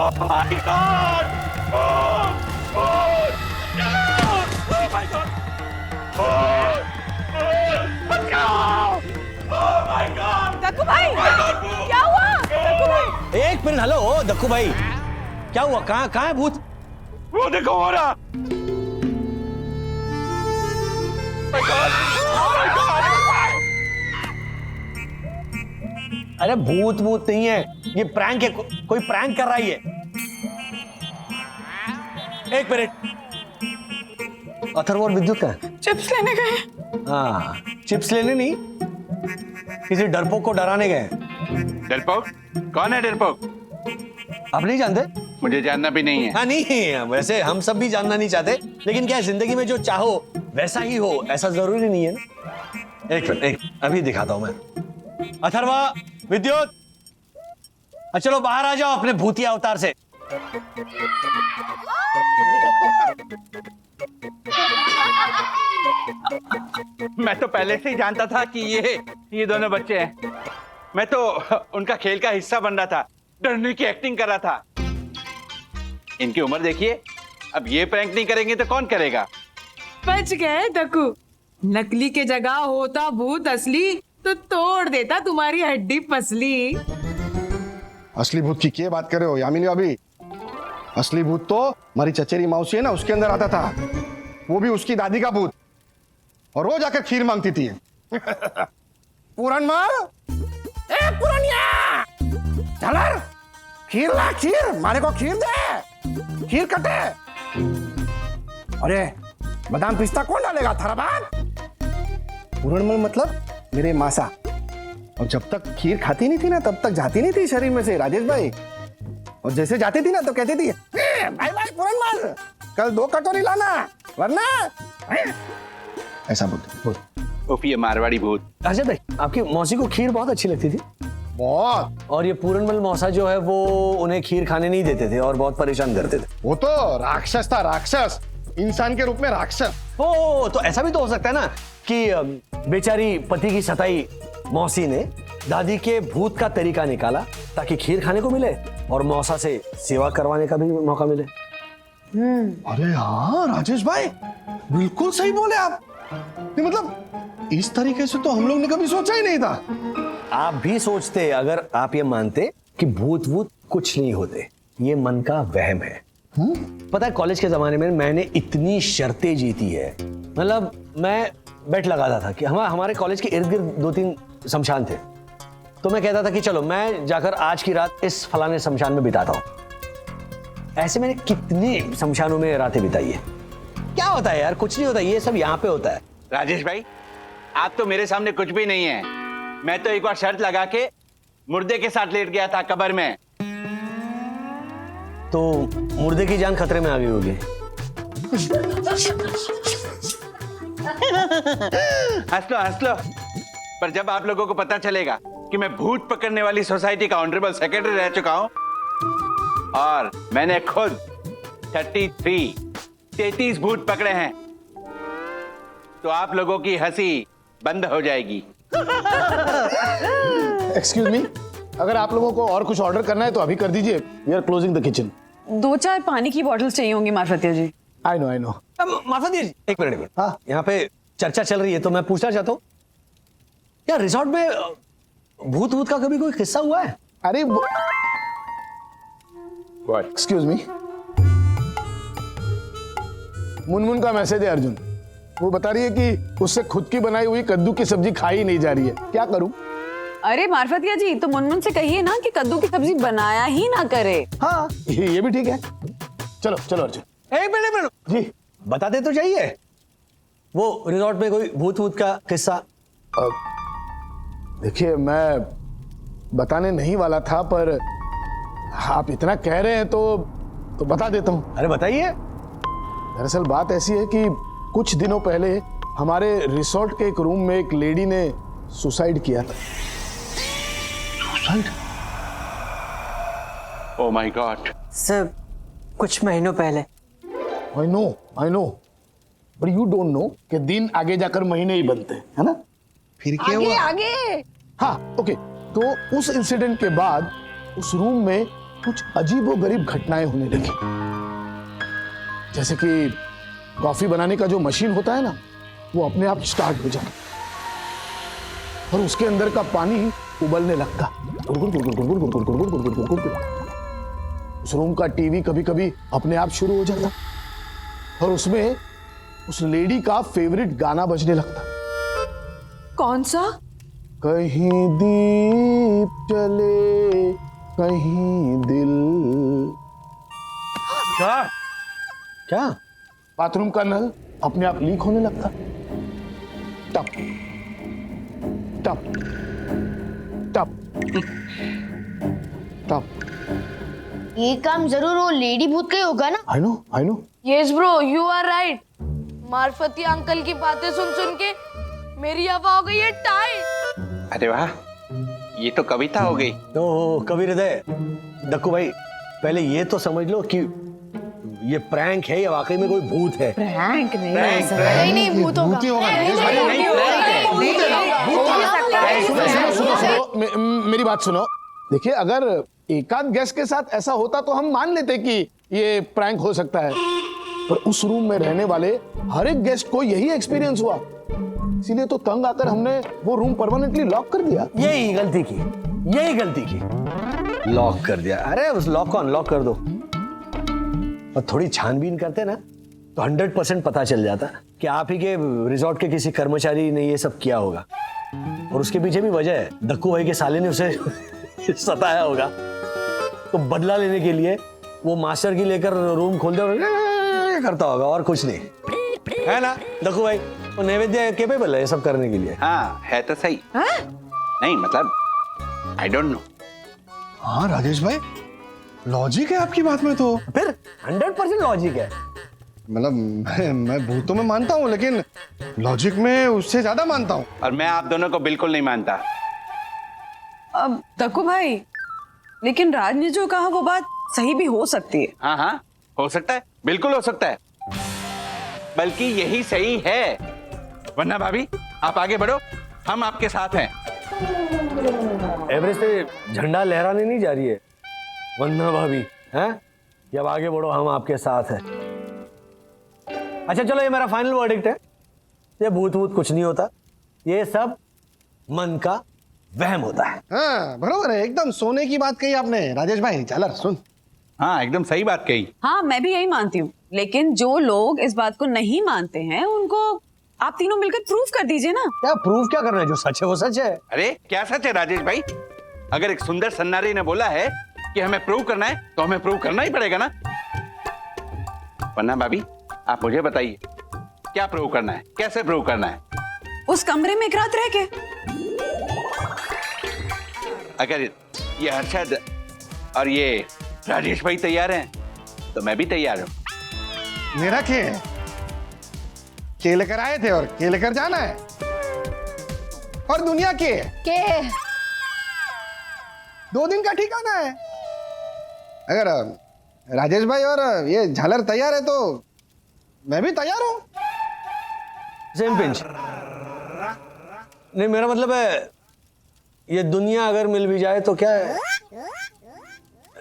my God! Oh my God! बचाओ! Oh my God! Dakku भाई, क्या हुआ? दक्कू भाई, एक मिनट। हेलो दक्कू भाई, क्या हुआ? कहाँ है भूत? वो देखो हो रहा। My God! Oh my God! अरे भूत नहीं है, ये प्रैंक है। कोई प्रैंक कर रहा है ये। एक मिनट। अथर्व और विद्युत का चिप्स लेने गए। हाँ, चिप्स लेने नहीं, किसी डरपोक को डराने गए। डरपोक? कौन है डरपोक? आप नहीं जानते? मुझे जानना भी नहीं है। हाँ नहीं, वैसे हम सब भी जानना नहीं चाहते, लेकिन क्या है, जिंदगी में जो चाहो वैसा ही हो, ऐसा जरूरी नहीं है ना। एक मिनट, अभी दिखाता हूं मैं। अथर्वा, विद्युत, चलो बाहर आ जाओ अपने भूतिया अवतार से। मैं तो पहले से ही जानता था कि ये दोनों बच्चे हैं। मैं तो उनका खेल का हिस्सा बन रहा था, डरने की एक्टिंग कर रहा था। इनकी उम्र देखिए, अब ये प्रैंक नहीं करेंगे तो कौन करेगा? बच गए दक्कू। नकली के जगह होता भूत असली तो तोड़ देता तुम्हारी हड्डी पसली। असली भूत की क्या बात कर रहे हो यामिनी भाभी? असली भूत तो हमारी चचेरी मौसी है ना, उसके अंदर आता था। वो भी उसकी दादी का भूत, और रोज आकर खीर मांगती थी। पूरन मार, ए पूरनिया, चलर खीर ला, खीर मारे को खीर दे, खीर कटे। अरे बादाम पिस्ता कौन डालेगा थराबान? पूरनमल मतलब मेरे मासा। और जब तक खीर खाती नहीं थी ना, तब तक जाती नहीं थी शरीर में से राजेश भाई। और जैसे जाती थी ना तो कहती थी, भाई भाई पूरनमल कल 2 कटोरी लाना, वरना ऐसा बोलते। उफ, ये मारवाड़ी भूत। राजेश भाई, आपकी मौसी को खीर बहुत अच्छी लगती थी। बहुत। और ये पूरनमल मौसा जो है वो उन्हें खीर खाने नहीं देते थे और बहुत परेशान करते थे। वो तो राक्षस था, राक्षस, इंसान के रूप में राक्षस। ओ, तो ऐसा भी तो हो सकता है ना कि बेचारी पति की सताई मौसी ने दादी के भूत का तरीका निकाला ताकि खीर खाने को मिले और मौसा से सेवा करवाने का भी मौका मिले। अरे हाँ राजेश भाई, बिल्कुल सही बोले आप। नहीं मतलब इस तरीके से तो हम लोग ने कभी सोचा ही नहीं था। आप भी सोचते अगर आप ये मानते कि भूत वूत कुछ नहीं होते, ये मन का वहम है। पता है कॉलेज के जमाने में मैंने इतनी शर्तें जीती है, मतलब मैं बेट लगाता था कि हमारे कॉलेज के इर्द गिर्द 2-3 शमशान थे, तो मैं कहता था कि चलो मैं जाकर आज की रात इस फलाने शमशान में बिताता हूं। ऐसे मैंने कितने शमशानों में रातें बिताई है। क्या होता है यार, कुछ नहीं होता, ये सब यहाँ पे होता है। राजेश भाई, आप तो मेरे सामने कुछ भी नहीं है। मैं तो एक बार शर्त लगा के मुर्दे के साथ लेट गया था कब्र में। तो मुर्दे की जान खतरे में आ गई होगी। हंस लो। पर जब आप लोगों को पता चलेगा कि मैं भूत पकड़ने वाली सोसाइटी का ऑनरेबल सेक्रेटरी रह चुका हूं और मैंने खुद 33 भूत पकड़े हैं, तो आप लोगों की हंसी बंद हो जाएगी। एक्सक्यूज मी, अगर आप लोगों को और कुछ ऑर्डर करना है तो अभी कर दीजिए। We are closing the kitchen. 2-4 पानी की बॉटल्स चाहिए होंगी मार्फतिया जी। I know. माफा जी, एक मिनट। हाँ, यहाँ पे चर्चा चल रही है तो मैं पूछना चाहता हूँ, यार रिसोर्ट में भूत का कभी कोई किस्सा हुआ है? अरे एक्सक्यूज मी, मुनमुन का मैसेज है अर्जुन। वो बता रही है कि उससे खुद की बनाई हुई कद्दू की सब्जी खाई नहीं जा रही है। क्या करूं? अरे मार्फतिया जी, तो मुनमुन से कहिए ना कि कद्दू की सब्जी बनाया ही ना करे। हाँ, ये भी ठीक है। चलो अर्जुन। एक मिनट जी बताते तो चाहिए, वो रिसोर्ट में कोई भूत का किस्सा। देखिए, मैं बताने नहीं वाला था, पर आप इतना कह रहे हैं तो बता देता हूं। अरे बताइए। दरअसल बात ऐसी है कि कुछ दिनों पहले हमारे रिसोर्ट के एक रूम में एक लेडी ने सुसाइड किया था। Suicide? Oh my God. Sir, कुछ महीनों पहले। I know, but you don't know कि दिन आगे जाकर महीने ही बनते हैं, है ना? फिर क्या हुआ? आगे। हाँ, ओके। तो उस इंसिडेंट के बाद उस रूम में कुछ अजीबोगरीब घटनाएं होने लगी। जैसे कि कॉफी बनाने का जो मशीन होता है ना, वो अपने आप स्टार्ट हो जाता और उसके अंदर का पानी उबलने लगता। उस रूम का टीवी कभी कभी अपने आप शुरू हो जाता और उसमें उस लेडी का फेवरेट गाना बजने लगता। कौन सा? कहीं दीप जले कहीं दिल। क्या? बाथरूम का नल अपने आप लीक होने लगता। टप टप टप टप। ये काम जरूर वो लेडी भूत का ही होगा ना? I know. Yes bro, you are right. Marfati uncle की बातें सुन सुन के मेरी हवा हो गई है टाइट। अरे वाह, ये तो कविता हो गई। तो कवि हृदय, दक्कू भाई, पहले ये तो समझ लो कि ये प्रैंक है या वाकई में कोई भूत है। प्रैंक नहीं, नहीं भूत होगा। भूत ही होगा राजेश भाई। सुनो, मेरी बात सुनो। देखिए, अगर एकाध गेस्ट के साथ ऐसा होता तो हम मान लेते कि ये प्रैंक हो सकता है, पर उस रूम में रहने वाले हर एक गेस्ट को यही एक्सपीरियंस हुआ, इसीलिए तो तंग आकर हमने वो रूम परमानेंटली लॉक कर दिया। यही गलती की लॉक कर दिया। अरे उस लॉक को अनलॉक कर दो और थोड़ी छानबीन करते ना तो 100% पता चल जाता कि आप ही के रिजॉर्ट के किसी कर्मचारी ने ये सब किया होगा और उसके पीछे भी वजह है। दक्कू भाई के साले ने उसे सताया होगा, तो बदला लेने के लिए वो मास्टर की लेकर रूम खोल दे करता होगा और कुछ नहीं, है ना दक्कू भाई? वो नैवेद्य केपेबल है ये सब करने के लिए। हाँ, है तो सही। नहीं मतलब आई डोंट नो। हाँ राजेश भाई, लॉजिक है आपकी बात में तो। फिर 100% लॉजिक है। मतलब मैं भूतों में मानता हूँ, लेकिन लॉजिक में उससे ज्यादा मानता हूँ। और मैं आप दोनों को बिल्कुल नहीं मानता। अब दक्कू भाई, लेकिन राज ने जो कहा वो बात सही भी हो सकती है। हाँ हाँ, हो सकता है, बिल्कुल हो सकता है, बल्कि यही सही है। वरना भाभी, आप आगे बढ़ो, हम आपके साथ हैं। एवरेस्ट पे झंडा लहराने नहीं जा रही है वंदना भाभी, हैं? जब आगे बढ़ो, हम आपके साथ हैं। अच्छा चलो, ये मेरा फाइनल वर्डिक्ट है। ये भूत वूत कुछ नहीं होता, ये सब मन का वहम होता है। हाँ बरोबर है, एकदम सोने की बात कही आपने राजेश भाई। झालर सुन। हाँ, एकदम सही बात कही। हाँ, मैं भी यही मानती हूँ, लेकिन जो लोग इस बात को नहीं मानते हैं उनको आप तीनों मिलकर प्रूफ कर दीजिए ना। क्या प्रूफ क्या करना है? जो सच है वो सच है। अरे क्या सच है राजेश भाई? अगर एक सुंदर सन्नारी ने बोला है कि हमें प्रूव करना है तो हमें प्रूव करना ही पड़ेगा ना। वरना भाभी, आप मुझे बताइए, क्या प्रूव करना है, कैसे प्रूव करना है? उस कमरे में एक रात रह के। अगर ये हर्षद और ये राजेश भाई तैयार हैं तो मैं भी तैयार हूं। मेरा के लेकर आए थे और के लेकर जाना है। और दुनिया के 2 दिन का ठिकाना है। अगर राजेश भाई और ये झालर तैयार है तो मैं भी तैयार हूं। Same pinch. नहीं, मेरा मतलब है ये दुनिया अगर मिल भी जाए तो क्या है,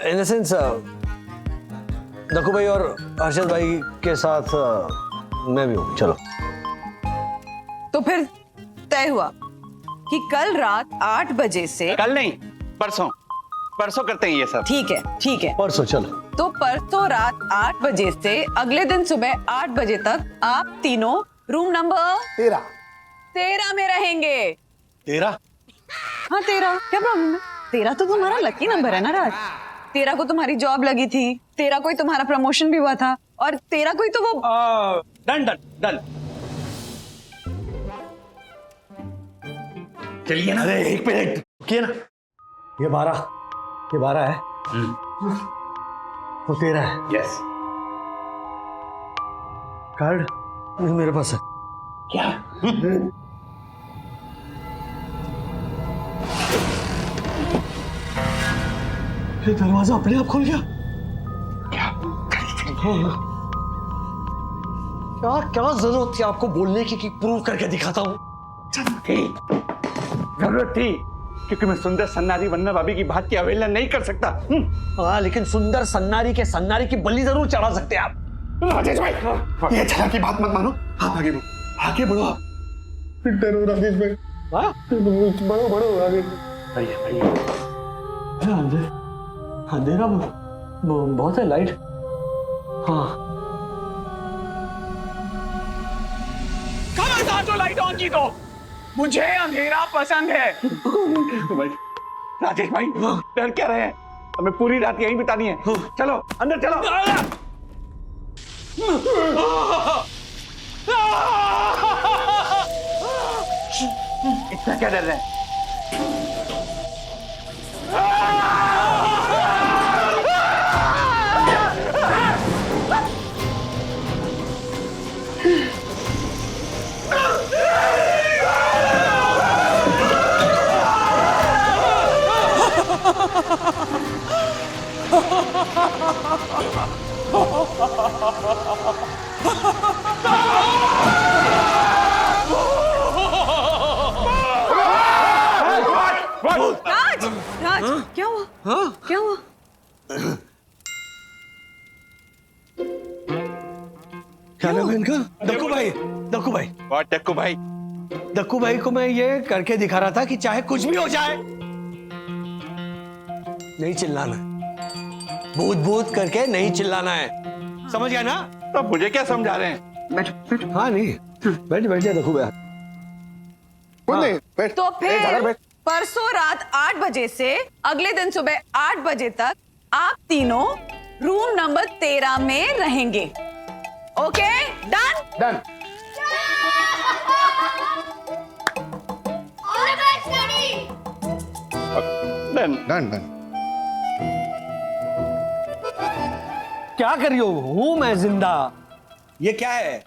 इन द सेंस दक्कू भाई और हर्षद भाई के साथ मैं भी हूं। चलो, तो फिर तय हुआ कि कल रात 8 बजे से। कल नहीं, परसों करते हैं ये सब। ठीक है। परसों चलो। तो परसों रात 8 बजे से अगले दिन सुबह 8 बजे तक आप तीनों रूम नंबर 13 में रहेंगे। 13? हाँ 13, क्या प्रॉब्लम है? 13 तो तुम्हारा लकी नंबर है ना राज। 13 को तुम्हारी जॉब लगी थी, 13 को ही तुम्हारा प्रमोशन भी हुआ था, और 13 को ही तो वो डन। चलिए ना। अरे एक मिनट किए ना। ये 12 है। वो 13 है। यस। कार्ड मेरे पास है। क्या? ये दरवाजा अपने आप खुल गया। क्या जरूरत थी आपको बोलने की कि प्रूव करके दिखाता हूं? जरूरत थी, क्योंकि मैं सुंदर सन्नारी वन्ना भाभी की बात की अवहेलना नहीं कर सकता। हाँ, लेकिन सुंदर सन्नारी के सन्नारी की बलि जरूर चढ़ा सकते हैं आप। राजेश भाई, ये तरह की बात मत मानो। आप आगे बढ़ो, आगे बढ़ो आप। डरो राजेश भाई। हाँ? बढ़ो राजेश भाई। अंधेरा बहुत है, लाइट। हाँ, खबरदार जो लाइट ऑन की तो मुझे अंधेरा पसंद है। भाई, राजेश भाई, डर क्या रहे हैं? हमें पूरी रात यहीं बितानी है। चलो अंदर चलो। इतना क्या डर रहे हैं? राज, राज, क्या हुआ? क्या हुआ? क्या नाम है इनका? दक्कू भाई। दक्कू भाई, और टक्कू भाई, दक्कू भाई को मैं ये करके दिखा रहा था कि चाहे कुछ भी हो जाए, नहीं चिल्लाना है। भूत भूत करके नहीं चिल्लाना है, समझ गया ना? तो मुझे क्या समझा रहे हैं? हाँ, नहीं, बैठ बैठ जा दक्कू भाई। नहीं, बैठ। तो ए, झालर फिर बैठ। परसों रात 8 बजे से अगले दिन सुबह 8 बजे तक आप तीनों रूम नंबर 13 में रहेंगे। Okay, done? Done. Done. Done done. क्या कर रही हो? हूं मैं जिंदा। ये क्या है?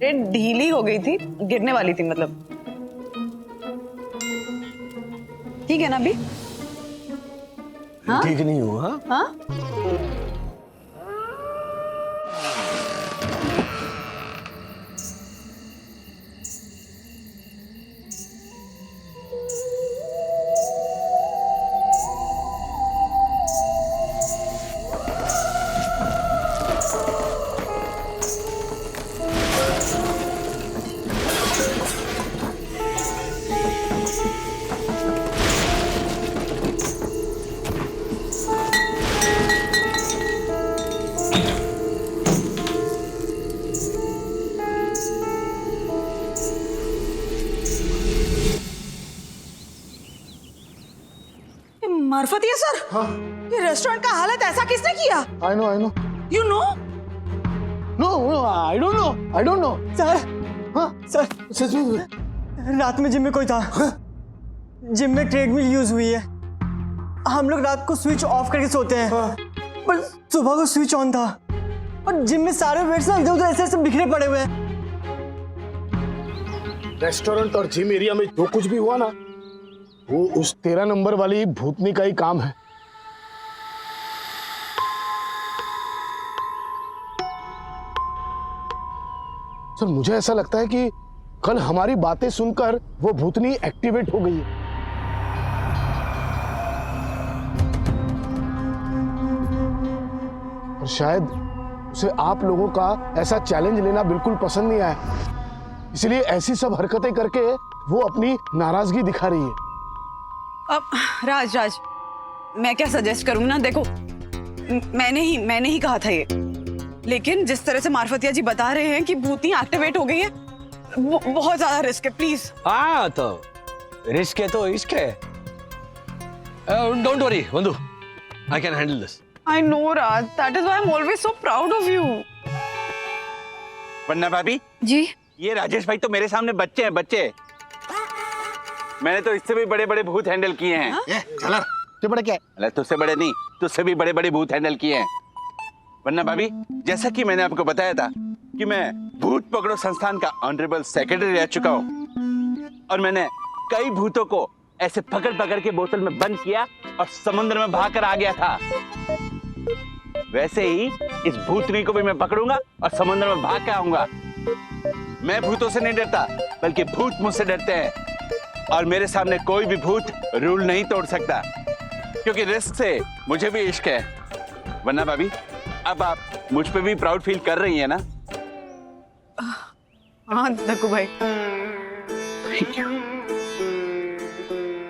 ये ढीली हो गई थी, गिरने वाली थी मतलब। ठीक है ना अभी? हाँ? ठीक नहीं हुआ? हाँ? मार्फतिया सर, ये रेस्टोरेंट का हालत ऐसा किसने किया? I know you know? No, I don't know sir, हाँ सर, सच में रात में जिम में कोई था। जिम में ट्रेडमिल यूज हुई है। हम लोग रात को स्विच ऑफ करके सोते हैं, पर सुबह को स्विच ऑन था और जिम में सारे बेड्स ना इधर उधर ऐसे ऐसे बिखरे पड़े हुए हैं। रेस्टोरेंट और जिम एरिया में जो कुछ भी हुआ ना, वो उस 13 नंबर वाली भूतनी का ही काम है। सर, मुझे ऐसा लगता है कि कल हमारी बातें सुनकर वो भूतनी एक्टिवेट हो गई है। और शायद उसे आप लोगों का ऐसा चैलेंज लेना बिल्कुल पसंद नहीं आया, इसलिए ऐसी सब हरकतें करके वो अपनी नाराजगी दिखा रही है। अब राज, मैं क्या सजेस्ट करूं ना, देखो मैंने ही कहा था ये, लेकिन जिस तरह से मार्फतिया जी बता रहे हैं कि भूतनी एक्टिवेट हो गई है, बहुत ज्यादा रिस्क है, प्लीज। हाँ, तो रिस्क है तो इश्क है। डोंट वरी बंधु, I can handle this. I know Raj, that is why I am always so proud of you. वन्ना भाभी जी, ये राजेश भाई तो मेरे सामने बच्चे हैं, बच्चे। मैंने तो इससे भी बड़े बड़े भूत हैंडल किए हैं। चला तो बड़ा क्या है? अरे तुझसे बड़े नहीं, तुझसे भी बड़े बड़े भूत हैंडल किए हैं। वन्ना भाभी, जैसा कि मैंने आपको बताया था कि मैं भूत पकड़ो संस्थान का ऑनरेबल सेक्रेटरी रह चुका हूँ, और मैंने कई भूतों को ऐसे पकड़ पकड़ के बोतल में बंद किया और समुद्र में भाग कर आ गया था। वैसे ही इस भूतनी को भी मैं पकड़ूंगा और समुद्र में भाग के आऊंगा। मैं भूतों से नहीं डरता, बल्कि भूत मुझसे डरते हैं। और मेरे सामने कोई भी भूत रूल नहीं तोड़ सकता, क्योंकि रिस्क से मुझे भी इश्क है। वरना भाभी, अब आप मुझ पे भी प्राउड फील कर रही हैं ना? हाँ दक्कू भाई।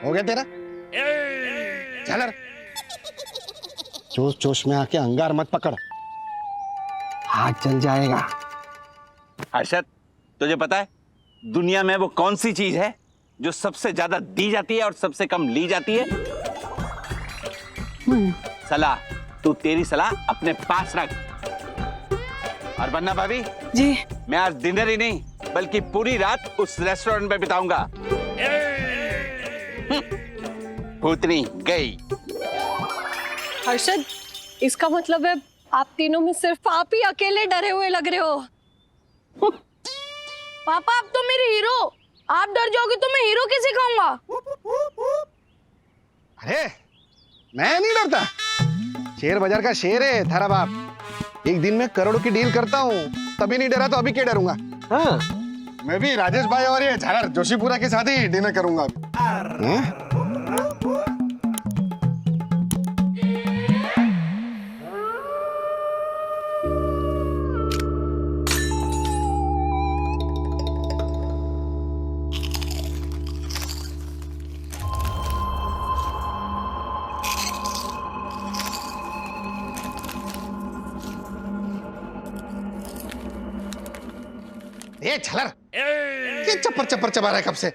हो गया तेरा? चल जोश जोश में आके अंगार मत पकड़, हाथ जल जाएगा। हर्षद, तुझे पता है दुनिया में वो कौन सी चीज है जो सबसे ज्यादा दी जाती है और सबसे कम ली जाती है? सलाह। तू तेरी सलाह अपने पास रख। और वरना भाभी जी, मैं आज डिनर ही नहीं बल्कि पूरी रात उस रेस्टोरेंट में बिताऊंगा। भूतनी गई। हर्षद, इसका मतलब है आप तीनों में सिर्फ आप ही अकेले डरे हुए लग रहे हो। पापा, आप तो मेरे हीरो, आप डर जाओगे तो मैं हीरो कैसे कहूंगा? अरे मैं नहीं डरता, शेयर बाजार का शेर है थारा बाप। एक दिन में करोड़ों की डील करता हूँ, तभी नहीं डरा तो अभी क्या डरूंगा? हाँ, मैं भी राजेश भाई और ये झालर जोशीपुरा के साथ ही डिनर करूंगा। ये झालर, ये चप्पर चप्पर चबा रहा है कब से?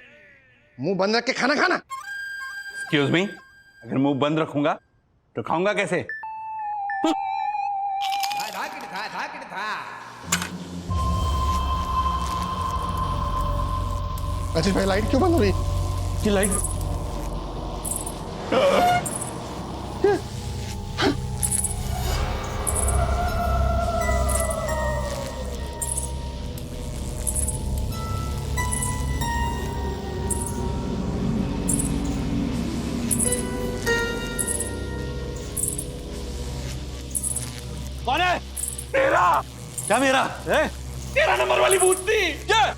मुंह बंद रख के खाना खाना। एक्सक्यूज मी, अगर मुंह बंद रखूंगा तो खाऊंगा कैसे? राजेश भाई, लाइट क्यों बंद हो रही? की लाइट कौन है? तेरा? क्या मेरा? तेरा नंबर वाली भूतनी क्या?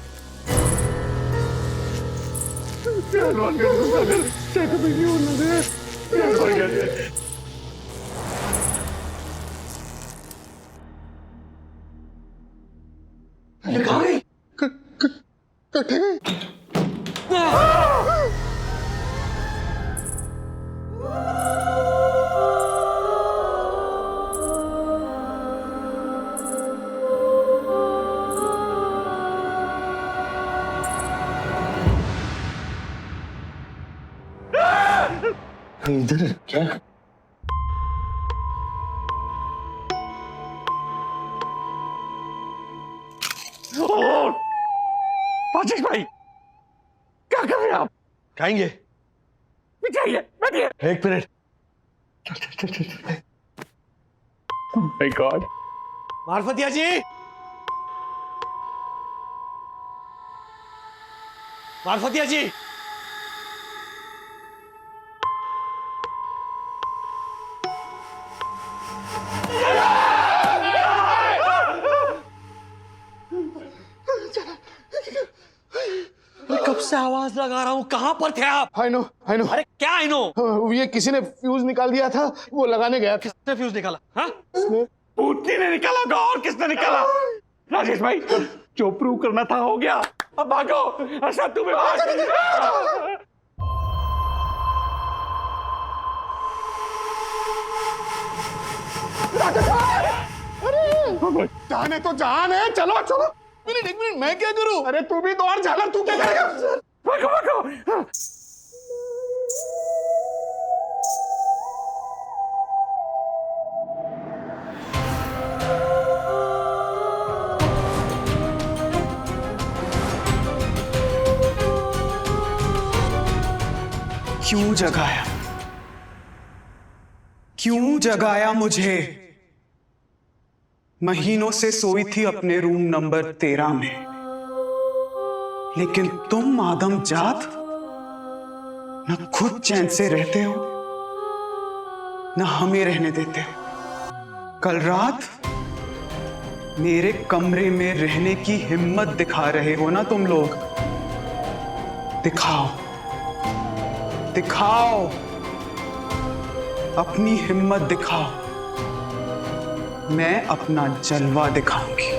इधर क्या? राजेश भाई, क्या कर रहे हैं आप? खाएंगे? बैठिए, बैठिए। एक minute. My God. Marfatiya ji, Marfatiya ji, कब से आवाज लगा रहा हूँ, कहाँ पर थे आप? I know. अरे क्या आई नो? ये किसी ने फ्यूज निकाल दिया था, वो लगाने गया था। किसने फ्यूज निकाला? हाँ? भूतनी ने निकाला होगा, और किसने निकाला? राजेश भाई, जो प्रूव करना था हो गया, अब भागो। अच्छा तुम्हें जान है तो जान है, चलो चलो। एक मिनट, मैं क्या करूं? अरे तू भी तो और झालर, तू क्या करेगा? भागो भागो। क्यों जगाया? क्यों जगाया मुझे? महीनों से सोई थी अपने रूम नंबर 13 में, लेकिन तुम आदम जात न खुद चैन से रहते हो न हमें रहने देते हो। कल रात मेरे कमरे में रहने की हिम्मत दिखा रहे हो ना तुम लोग? दिखाओ, दिखाओ, अपनी हिम्मत दिखाओ, मैं अपना जलवा दिखाऊंगी।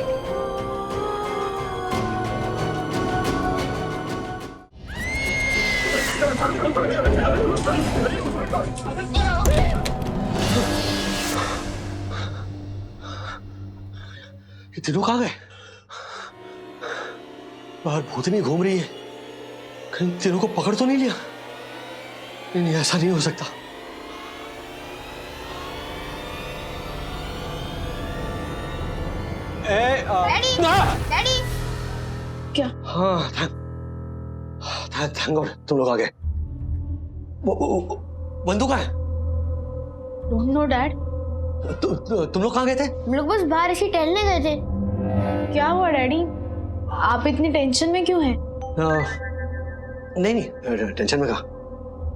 ये तीनों कहाँ गए? बाहर भूतनी घूम रही है, कहीं तीनों को पकड़ तो नहीं लिया? नहीं, ऐसा नहीं हो सकता। डैडी क्या? हाँ, थैंक गॉड तुम लोग आ गए। बंदूक कहाँ है? डोंट नो डैड, तुम लोग कहाँ गए थे? हम लोग बस बाहर ऐसे टहलने गए थे। क्या हुआ डैडी? आप इतनी टेंशन में क्यों हैं? नहीं टेंशन में कहा,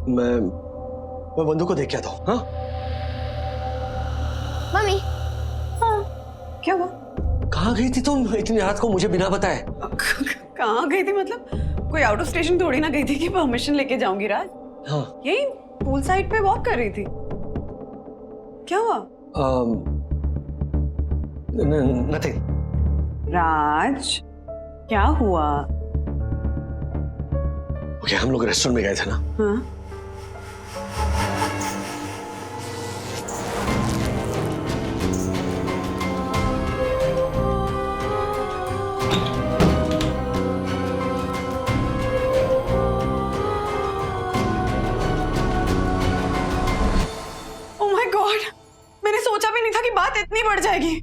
मैं बंदूक को देख के आता हूँ। हाँ मम्मी, क्या हुआ? कहाँ गई थी तुम इतनी रात को मुझे बिना बताए? कहाँ गई थी मतलब? कोई आउट ऑफ स्टेशन थोड़ी ना गई थी कि परमिशन लेके जाऊंगी राज। हाँ यही पूल साइड पे वॉक कर रही थी। क्या हुआ? नथिंग। राज क्या हुआ? ओके, हम लोग रेस्टोरेंट में गए थे ना। हाँ? Oh my God! मैंने सोचा भी नहीं था कि बात इतनी बढ़ जाएगी।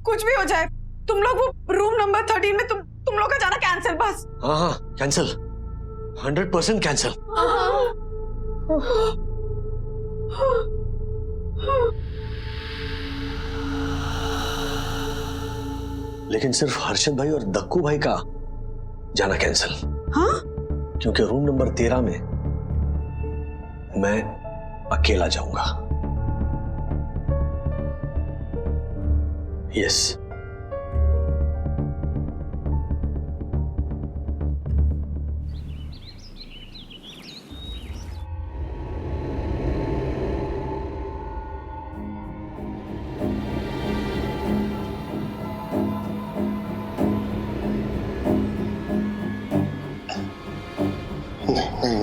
कुछ भी हो जाए, तुम लोग वो रूम नंबर 13 में तुम लोग का जाना कैंसिल बस। हाँ कैंसिल, 100% कैंसिल। लेकिन सिर्फ हर्षद भाई और दक्कू भाई का जाना कैंसिल। हाँ? क्योंकि रूम नंबर 13 में मैं अकेला जाऊंगा। यस।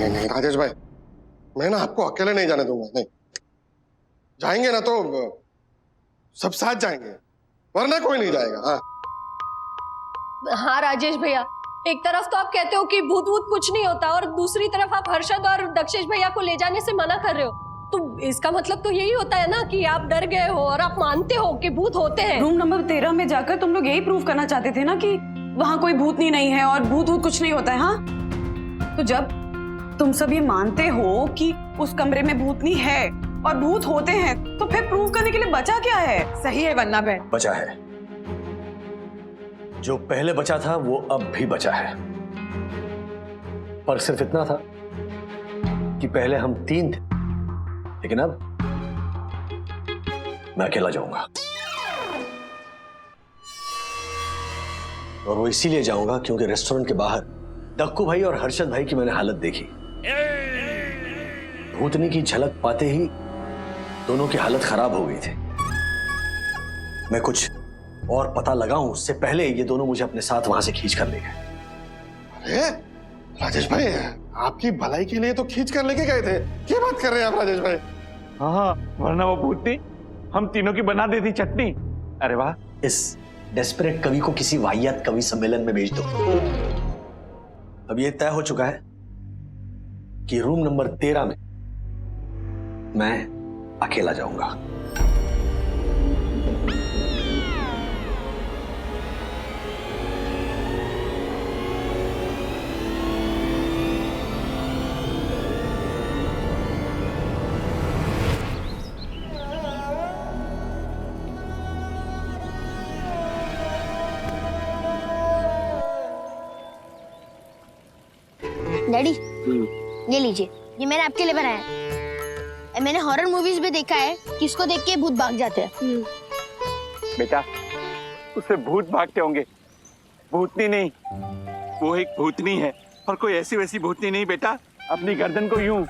नहीं राजेश भाई, मैं ना आपको अकेले नहीं जाने दूंगा। नहीं, जाएंगे ना तो सब साथ जाएंगे, वरना कोई नहीं जाएगा। हाँ राजेश भैया, एक तरफ तो आप कहते हो कि भूत वूत कुछ नहीं होता और दूसरी तरफ आप हर्षद और दक्षेश भैया को ले जाने से मना कर रहे हो, तो इसका मतलब तो यही होता है ना कि आप डर गए हो और आप मानते हो कि भूत होते हैं। रूम नंबर 13 में जाकर तुम लोग यही प्रूव करना चाहते थे ना कि वहां कोई भूतनी नहीं है और भूत वूत कुछ नहीं होता है। हाँ, तो जब तुम सब ये मानते हो कि उस कमरे में भूतनी है और भूत होते हैं, तो फिर प्रूव करने के लिए बचा क्या है? सही है वन्ना बहन। बचा है, जो पहले बचा था वो अब भी बचा है। पर सिर्फ इतना था कि पहले हम 3 थे, लेकिन अब मैं अकेला जाऊंगा। और वो इसीलिए जाऊंगा क्योंकि रेस्टोरेंट के बाहर दक्कू भाई और हर्षद भाई की मैंने हालत देखी। भूतनी की झलक पाते ही दोनों की हालत खराब हो गई थी। मैं कुछ और पता लगाऊं उससे पहले ये दोनों मुझे अपने साथ वहां से खींच कर ले गए। अरे राजेश भाई, आपकी भलाई के लिए तो खींच कर लेके गए थे। क्या बात कर रहे हैं आप राजेश भाई? हाँ, वरना वो भूतनी हम तीनों की बना देती चटनी। अरे वाह। इस डेस्परेट कवि को किसी वाहियात कवि सम्मेलन में भेज दो। अब ये तय हो चुका है कि रूम नंबर 13 में मैं अकेला जाऊंगा। डैडी ये लीजिए, ये मैंने आपके लिए बनाया है। मैंने हॉरर मूवीज में देखा है कि इसको देख के भूत भाग जाते हैं। बेटा, उससे भूत भागते होंगे, भूतनी नहीं। वो एक भूतनी है और कोई ऐसी वैसी भूतनी नहीं बेटा। अपनी गर्दन को यूं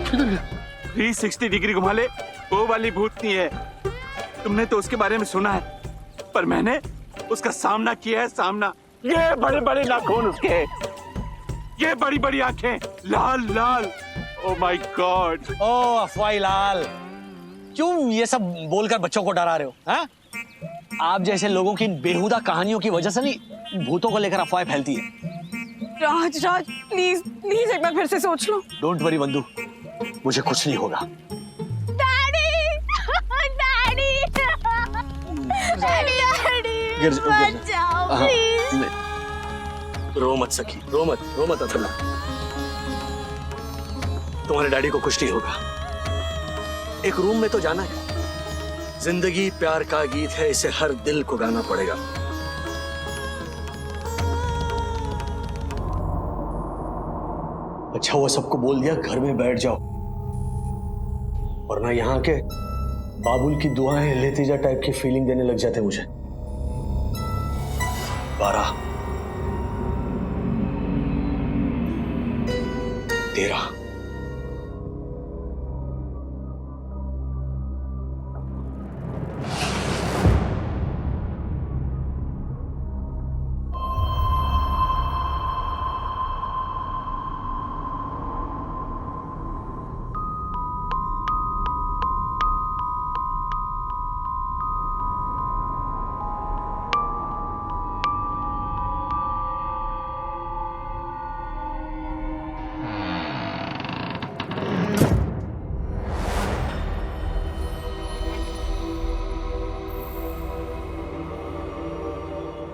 थ्री 360 डिग्री घुमा ले, वो वाली भूतनी है। तुमने तो उसके बारे में सुना है, पर मैंने उसका सामना किया है, सामना। ये बड़े बड़े नाखून उसके, ये बड़ी बड़ी आंखें, लाल लाल। Oh my God. ओ अफवाही लाल, क्यों ये सब बोलकर बच्चों को डरा रहे हो? हाँ? आप जैसे लोगों की इन बेहुदा कहानियों की वजह से नहीं भूतों को लेकर अफवाहें फैलती है। राज राज प्लीज प्लीज एक बार फिर से सोच लो। डोंट वरी बंधु, मुझे कुछ नहीं होगा। डैडी डैडी डैडी मत जाओ प्लीज। रो मत सखी, रो मत अतुला। तुम्हारे डैडी को कुछ नहीं होगा। एक रूम में तो जाना है। जिंदगी प्यार का गीत है, इसे हर दिल को गाना पड़ेगा। अच्छा वो सबको बोल दिया घर में बैठ जाओ, वरना यहाँ के बाबुल की दुआएं लेतीजा टाइप की फीलिंग देने लग जाते मुझे। 12 13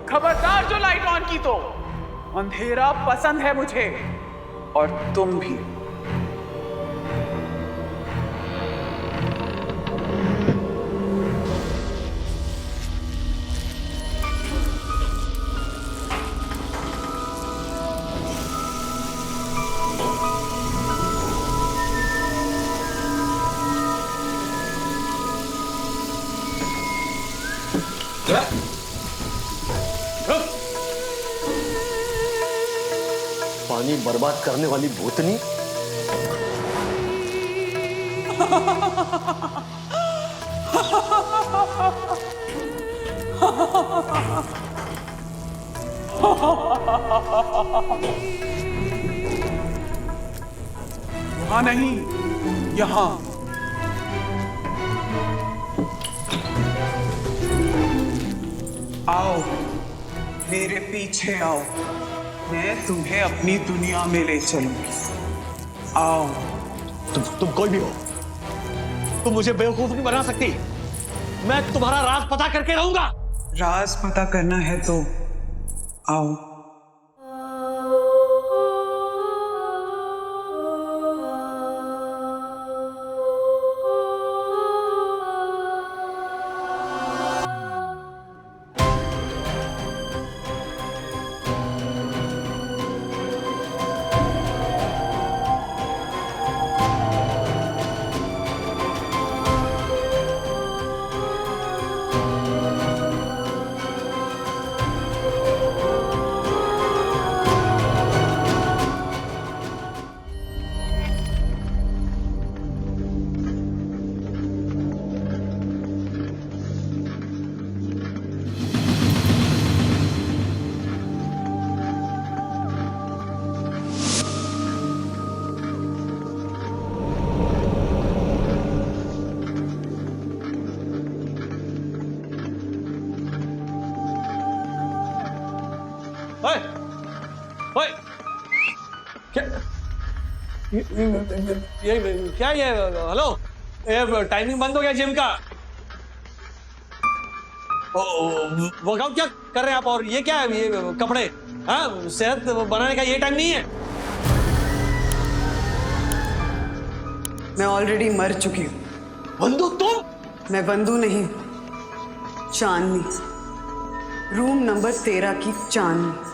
खबरदार जो लाइट ऑन की तो। अंधेरा पसंद है मुझे, और तुम भी। पानी बर्बाद करने वाली भूतनी। वहां नहीं, यहां। आओ मेरे पीछे आओ, मैं तुम्हें अपनी दुनिया में ले चलूंगी। आओ। तुम कोई भी हो, तुम मुझे बेवकूफ नहीं बना सकती। मैं तुम्हारा राज पता करके रहूंगा। राज पता करना है तो आओ। ओए, ओए, क्या ये क्या ये हेलो, ये टाइमिंग बंद हो गया जिम का। वर्कआउट क्या कर रहे हैं आप? और ये क्या है, ये कपड़े? हाँ, सेहत बनाने का ये टाइम नहीं है। मैं ऑलरेडी मर चुकी हूँ। बंधु तुम? मैं बंधु नहीं, चांदनी। रूम नंबर 13 की चांदनी।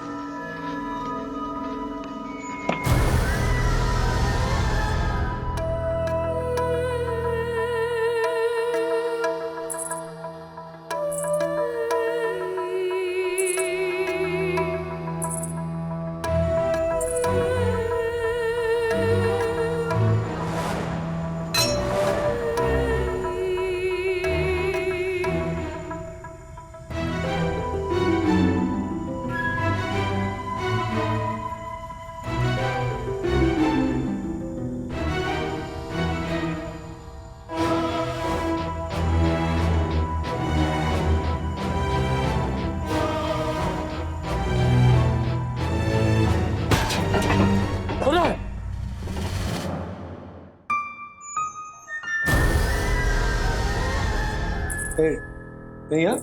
नहीं यार,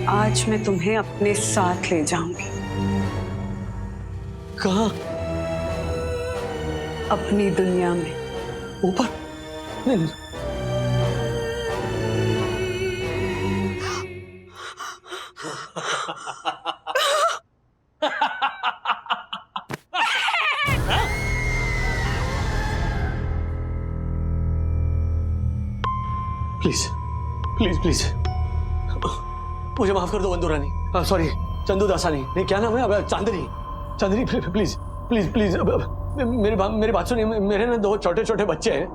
आज मैं तुम्हें अपने साथ ले जाऊंगी। कहाँ? अपनी दुनिया में। ऊपर? नहीं नहीं। प्लीज प्लीज प्लीज मुझे माफ कर दो बंधु रानी। सॉरी, चंदू दासानी। नहीं, क्या नाम है? अब चांदनी। चांदनी प्लीज प्लीज प्लीज मेरी बात सुनिए। मेरे ना 2 छोटे छोटे बच्चे हैं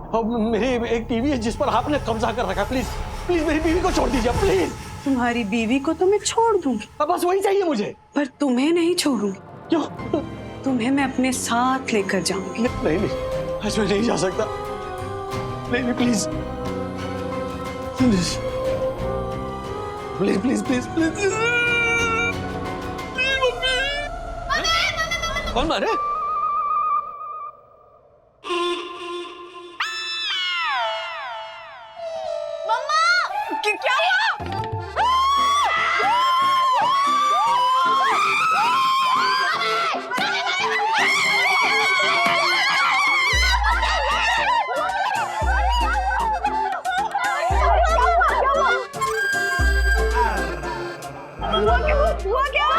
और मेरी एक बीवी है जिस पर आपने कब्जा कर रखा। प्लीज प्लीज मेरी बीवी को छोड़ दीजिए प्लीज। तुम्हारी बीवी को तो मैं छोड़ दूंगी, अब बस वही चाहिए मुझे। पर तुम्हें नहीं छोड़ूंगी। क्यों? तुम्हें मैं अपने साथ लेकर जाऊंगी। नहीं नहीं, आज मैं नहीं जा सकता। नहीं नहीं, please please please please please please. कौन मारे? क्या हुआ? हुआ क्या?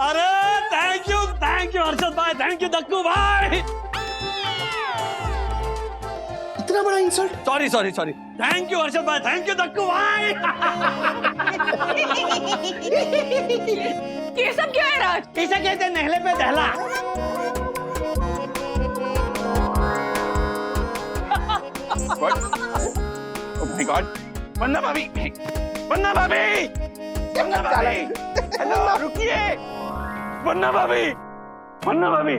अरे थैंक यू हर्षद भाई, थैंक यू दक्कू भाई। इतना बड़ा insult? Sorry sorry sorry, thank you Harshad भाई, थैंक यू दक्कू भाई। ये सब क्या है राज? इसे कहते हैं नहले पे दहला। Oh my God! वन्ना भाभी, वन्ना भाभी, वन्ना भाभी, हेलो, रुकिए, वन्ना भाभी, वन्ना भाभी,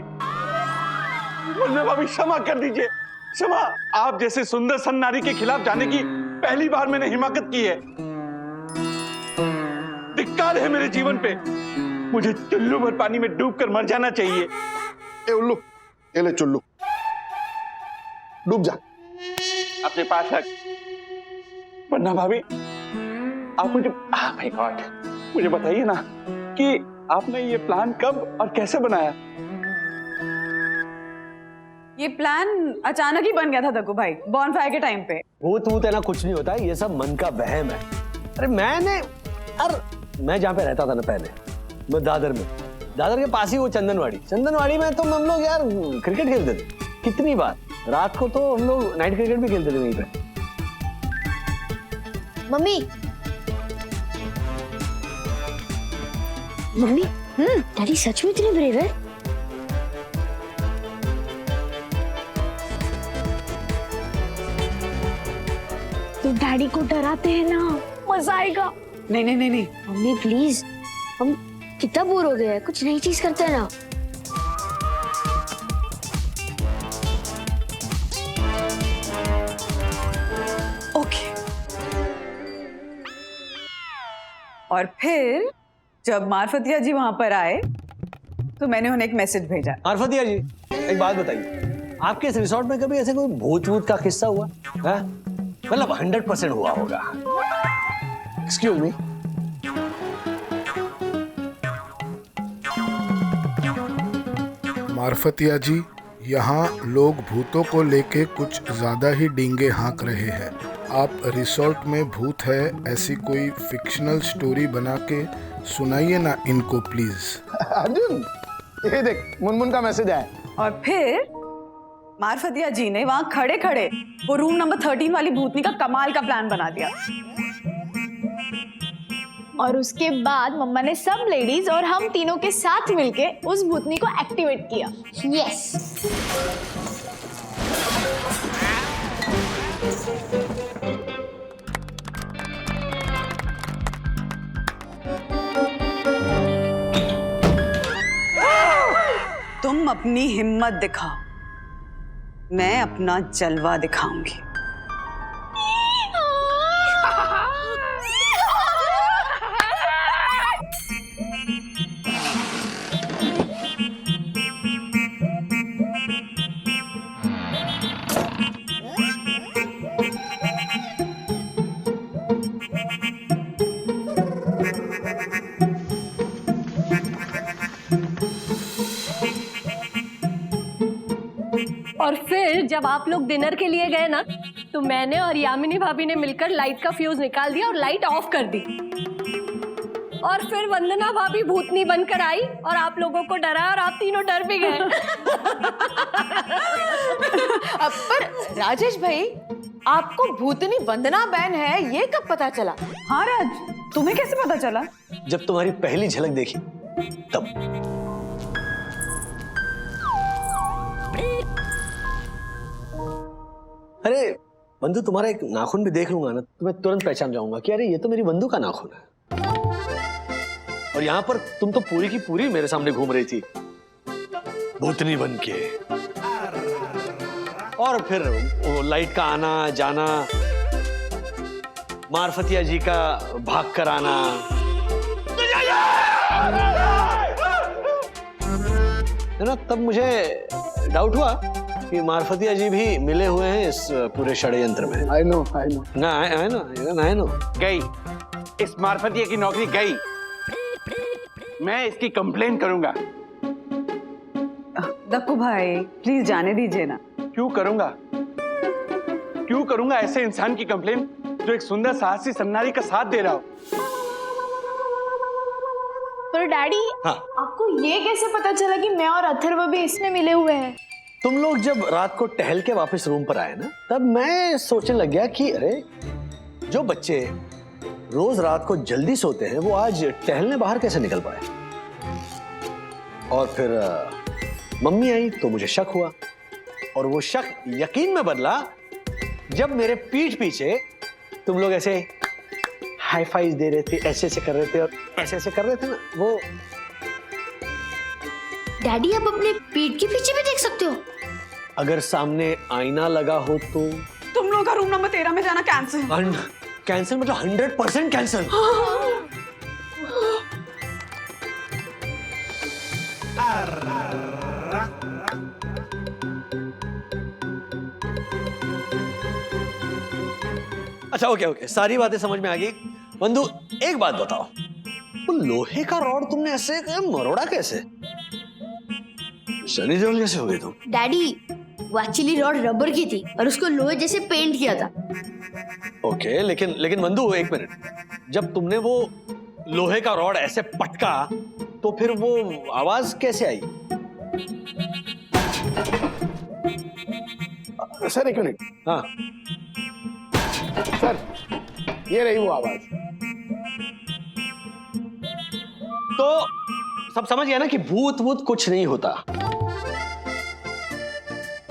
वन्ना भाभी, क्षमा कर दीजिए, क्षमा। आप जैसे सुंदर सन्नारी के खिलाफ जाने की पहली बार मैंने हिम्मत की है। धिक्कार है मेरे जीवन पे। मुझे चुल्लू भर पानी में डूबकर मर जाना चाहिए। ए उल्लू, ये ले चुल्लू, डूब जा। अपने पास रख। वन्ना भाभी, आप मुझे माय गॉड, मुझे बताइए ना कि आपने ये प्लान कब और कैसे बनाया? ये प्लान अचानक ही बन गया था दक्कू भाई, बॉनफायर के टाइम पे। भूत है ना, कुछ नहीं होता है, ये सब मन का वहम है। अरे मैं जहाँ पे रहता था ना पहले, मैं दादर के पास ही वो चंदनवाड़ी में तो हम लोग यार क्रिकेट खेलते थे। कितनी बार रात को तो हम लोग नाइट क्रिकेट भी खेलते थे वहीं पे। मम्मी, डैडी सच में इतने ब्रेव है? तो डैडी को डराते हैं ना, मजा आएगा। नहीं। मम्मी प्लीज, हम कितना बोर हो गए हैं, कुछ नई चीज करते हैं ना। ओके। और फिर जब मार्फतिया जी वहां पर आए तो मैंने उन्हें एक मैसेज भेजा। मार्फतिया जी, एक बात बताइए, आपके इस रिसोर्ट में कभी ऐसे कोई भूत का किस्सा हुआ है? मतलब 100% हुआ होगा। एक्सक्यूज मी, मार्फतिया जी, यहाँ लोग भूतों को लेके कुछ ज्यादा ही डींगे हाँक रहे हैं। आप रिसोर्ट में भूत है ऐसी कोई फिक्शनल स्टोरी बना के सुनाइए ना इनको प्लीज। अर्जुन, ये देख मुनमुन का मैसेज आया। और फिर मारफतिया जी ने वहां खड़े खड़े वो रूम नंबर 13 वाली भूतनी का कमाल का प्लान बना दिया। और उसके बाद मम्मा ने सब लेडीज और हम तीनों के साथ मिलके उस भूतनी को एक्टिवेट किया। यस। तुम अपनी हिम्मत दिखाओ, मैं अपना जलवा दिखाऊंगी। और फिर जब आप लोग डिनर के लिए गए ना, तो मैंने और यामिनी भाभी ने मिलकर लाइट का फ्यूज निकाल दिया और लाइट ऑफ कर दी। और फिर वंदना भाभी भूतनी बनकर आई और आप लोगों को डराया और आप तीनों डर भी गए। पर राजेश भाई, आपको भूतनी वंदना बहन है ये कब पता चला? हाँ राज, तुम्हें कैसे पता चला? जब तुम्हारी पहली झलक देखी तब। अरे बंधु, तुम्हारा एक नाखून भी देख लूंगा ना तो मैं तुरंत पहचान जाऊंगा कि अरे ये तो मेरी बंधु का नाखून है। और यहाँ पर तुम तो पूरी की पूरी मेरे सामने घूम रही थी भूतनी बन के। और फिर वो लाइट का आना जाना, मारफतिया जी का भाग कर आना, है ना, तब मुझे डाउट हुआ कि मारफतिया जी भी मिले हुए हैं इस पूरे षड्यंत्र में। आई नो ना, आई नो। गई, इस मारफतिया की नौकरी गई। मैं इसकी कंप्लेन करूंगा। दक्कू भाई प्लीज जाने दीजिए ना। क्यों करूंगा ऐसे इंसान की कंप्लेन जो एक सुंदर साहसी सन्नारी का साथ दे रहा हो। पर डैडी, हाँ? आपको ये कैसे पता चला कि मैं और अथर्व भी इसमें मिले हुए हैं? तुम लोग जब रात को टहल के वापस रूम पर आए ना, तब मैं सोचने लग गया कि अरे जो बच्चे रोज रात को जल्दी सोते हैं वो आज टहलने बाहर कैसे निकल पाए। और फिर मम्मी आई तो मुझे शक हुआ, और वो शक यकीन में बदला जब मेरे पीठ पीछे तुम लोग ऐसे हाई फाइव दे रहे थे, ऐसे ऐसे कर रहे थे और ऐसे ऐसे कर रहे थे ना। वो डैडी, आप अपने पीठ के पीछे भी देख सकते हो? अगर सामने आईना लगा हो तो। तुम लोगों का रूम नंबर 13 में जाना कैंसिल। कैंसिल मतलब 100% कैंसिल। अच्छा ओके, सारी बातें समझ में आ गई। बंधु एक बात बताओ, वो लोहे का रॉड तुमने ऐसे मरोड़ा कैसे? शनि देओल कैसे हो गए तुम? डैडी, वो एक्चुअली रॉड रबर की थी और उसको लोहे जैसे पेंट किया था। ओके, लेकिन बंधु एक मिनट, जब तुमने वो लोहे का रॉड ऐसे पटका तो फिर वो आवाज कैसे आई? सर एक मिनट। हाँ सर, ये रही वो आवाज। तो सब समझ गया ना कि भूत वूत कुछ नहीं होता।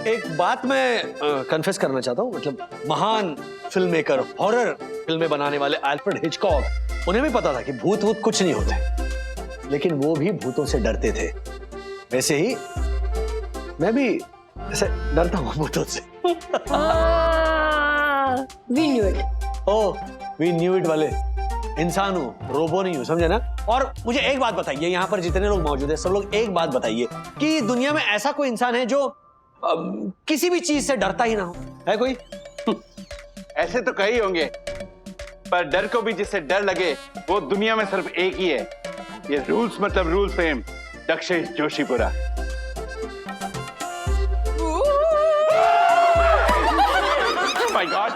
एक बात मैं कन्फेस करना चाहता हूं, मतलब महान फिल्म मेकर, हॉरर फिल्में बनाने वाले अल्फ्रेड हिचकॉक, उन्हें भी पता था कि भूत वूत कुछ नहीं होते, लेकिन वो भी भूतों से डरते थे। वैसे ही मैं भी ऐसे डरता हूं भूतों से। We knew it. Oh, we knew it वाले इंसान हूं, रोबो नहीं हूं, समझे ना? और मुझे एक बात बताइए, यहाँ पर जितने लोग मौजूद हैं सब लोग एक बात बताइए कि दुनिया में ऐसा कोई इंसान है जो किसी भी चीज से डरता ही ना हो? है कोई? ऐसे तो कई होंगे, पर डर को भी जिससे डर लगे वो दुनिया में सिर्फ एक ही है। ये रूल्स मतलब rules fame, Dakshesh Joshipura. My God.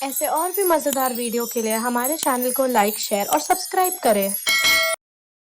ऐसे और भी मजेदार वीडियो के लिए हमारे चैनल को लाइक, शेयर और सब्सक्राइब करें।